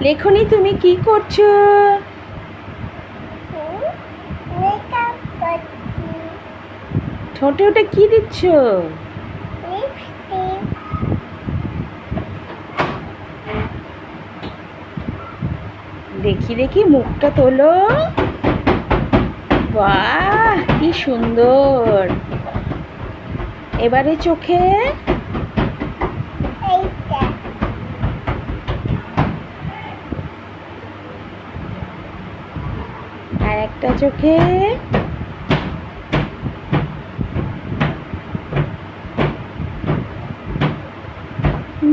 লেখনি তুমি কি করছো? মেকআপ করছি। ঠোঁটে ওটা কি দিচ্ছ? লিপস্টিক। দেখি দেখি মুখটা তোলো। বাহ কি সুন্দর। এবারে চোখে। এইটা আর একটা চোখে।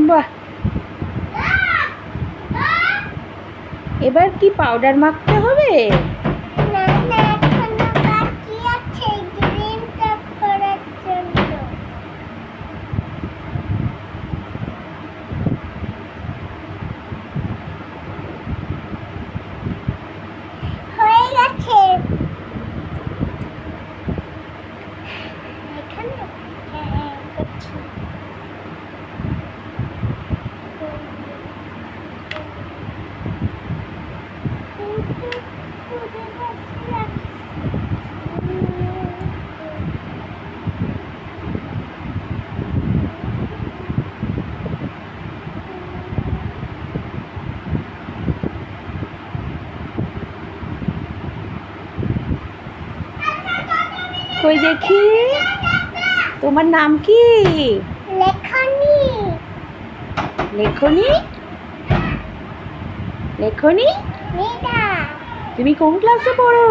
বাহ। এবার কি পাউডার মাখতে হবে? না না, এখনো বাকি আছে গ্রিন টপ করার জন্য। হয়ে গেছে। এখানে হ্যাঁ করছি। কই দেখি। তোমার নাম কি? লেখনি। লেখনি। লেখনি। নিদা। তুমি কোন ক্লাসে পড়ো?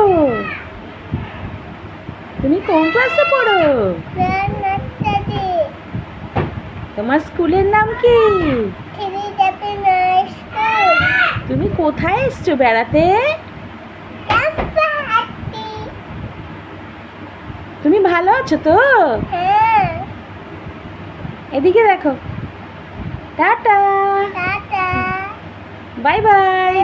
তুমি কোন ক্লাসে পড়ো? নার্সারি। তোমার স্কুলের নাম কি? থ্রি ডেপিনার স্কুল। তুমি কোথায় এসছো বেড়াতে? কাম্পাহাটি। তুমি ভালো আছো তো? হ্যাঁ। এদিকে দেখো। টাটা। টাটা। Bye bye.